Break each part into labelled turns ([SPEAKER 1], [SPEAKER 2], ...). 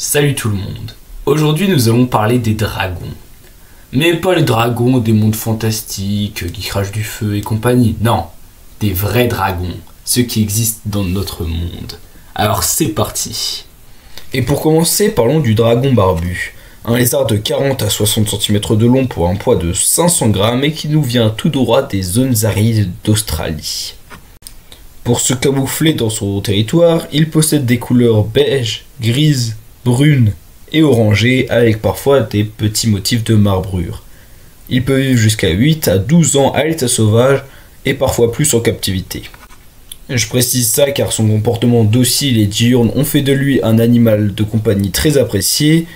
[SPEAKER 1] Salut tout le monde. Aujourd'hui nous allons parler des dragons. Mais pas les dragons des mondes fantastiques qui crachent du feu et compagnie. Non, des vrais dragons. Ceux qui existent dans notre monde. Alors c'est parti.
[SPEAKER 2] Et pour commencer, parlons du dragon barbu. Un lézard de 40 à 60 cm de long pour un poids de 500 grammes et qui nous vient tout droit des zones arides d'Australie. Pour se camoufler dans son territoire, il possède des couleurs beige, grises, brunes et orangées avec parfois des petits motifs de marbrure. Il peut vivre jusqu'à 8 à 12 ans à l'état sauvage et parfois plus en captivité. Je précise ça car son comportement docile et diurne ont fait de lui un animal de compagnie très apprécié,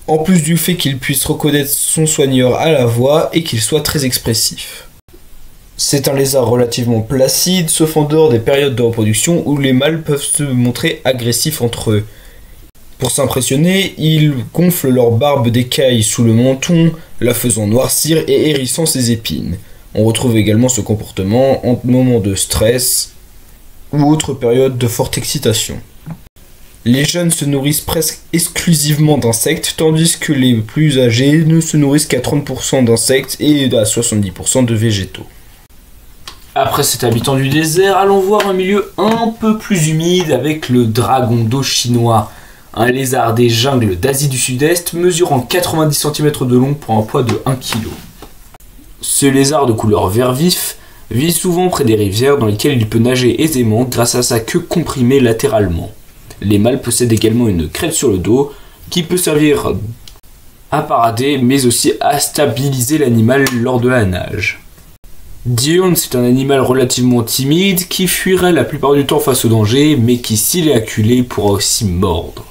[SPEAKER 2] en plus du fait qu'il puisse reconnaître son soigneur à la voix et qu'il soit très expressif. C'est un lézard relativement placide, sauf en dehors des périodes de reproduction où les mâles peuvent se montrer agressifs entre eux. Pour s'impressionner, ils gonflent leur barbe d'écaille sous le menton, la faisant noircir et hérissant ses épines. On retrouve également ce comportement en moments de stress ou autres périodes de forte excitation. Les jeunes se nourrissent presque exclusivement d'insectes, tandis que les plus âgés ne se nourrissent qu'à 30% d'insectes et à 70% de végétaux.
[SPEAKER 1] Après cet habitant du désert, allons voir un milieu un peu plus humide avec le dragon d'eau chinois. Un lézard des jungles d'Asie du Sud-Est mesurant 90 cm de long pour un poids de 1 kg. Ce lézard de couleur vert vif vit souvent près des rivières dans lesquelles il peut nager aisément grâce à sa queue comprimée latéralement. Les mâles possèdent également une crête sur le dos qui peut servir à parader mais aussi à stabiliser l'animal lors de la nage. Diurne, c'est un animal relativement timide qui fuirait la plupart du temps face au danger mais qui, s'il est acculé, pourra aussi mordre.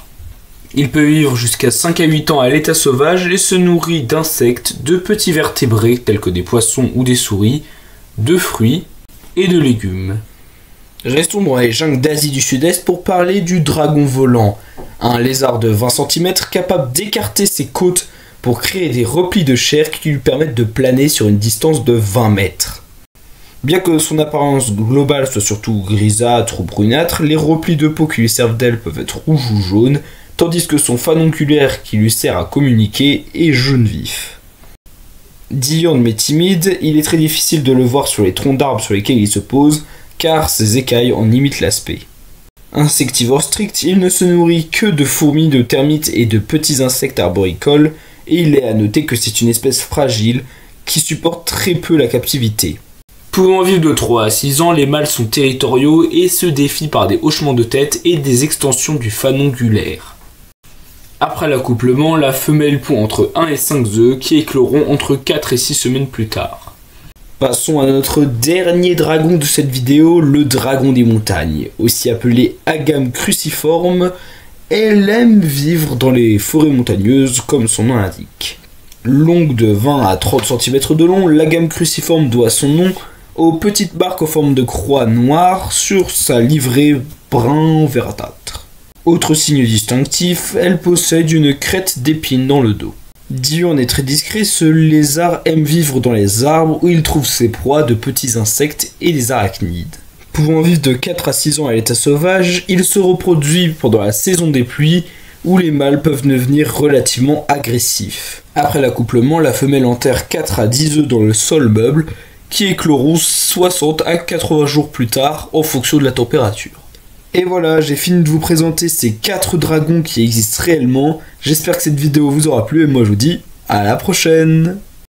[SPEAKER 1] Il peut vivre jusqu'à 5 à 8 ans à l'état sauvage et se nourrit d'insectes, de petits vertébrés tels que des poissons ou des souris, de fruits et de légumes.
[SPEAKER 2] Restons dans les jungles d'Asie du Sud-Est pour parler du dragon volant, un lézard de 20 cm capable d'écarter ses côtes pour créer des replis de chair qui lui permettent de planer sur une distance de 20 mètres. Bien que son apparence globale soit surtout grisâtre ou brunâtre, les replis de peau qui lui servent d'aile peuvent être rouges ou jaunes, tandis que son fanunculaire qui lui sert à communiquer est jaune vif. Diurne mais timide, il est très difficile de le voir sur les troncs d'arbres sur lesquels il se pose, car ses écailles en imitent l'aspect. Insectivore strict, il ne se nourrit que de fourmis, de termites et de petits insectes arboricoles, et il est à noter que c'est une espèce fragile qui supporte très peu la captivité.
[SPEAKER 1] Pouvant vivre de 3 à 6 ans, les mâles sont territoriaux et se défient par des hochements de tête et des extensions du fanunculaire. Après l'accouplement, la femelle pond entre 1 et 5 œufs qui écloront entre 4 et 6 semaines plus tard.
[SPEAKER 2] Passons à notre dernier dragon de cette vidéo, le dragon des montagnes, aussi appelé Agame cruciforme. Elle aime vivre dans les forêts montagneuses comme son nom l'indique. Longue de 20 à 30 cm de long, l'Agame cruciforme doit son nom aux petites marques en forme de croix noire sur sa livrée brun verdâtre. Autre signe distinctif, elle possède une crête d'épines dans le dos. Diurne et très discret, ce lézard aime vivre dans les arbres où il trouve ses proies de petits insectes et des arachnides. Pouvant vivre de 4 à 6 ans à l'état sauvage, il se reproduit pendant la saison des pluies où les mâles peuvent devenir relativement agressifs. Après l'accouplement, la femelle enterre 4 à 10 œufs dans le sol meuble qui écloront 60 à 80 jours plus tard en fonction de la température. Et voilà, j'ai fini de vous présenter ces 4 dragons qui existent réellement. J'espère que cette vidéo vous aura plu et moi je vous dis à la prochaine.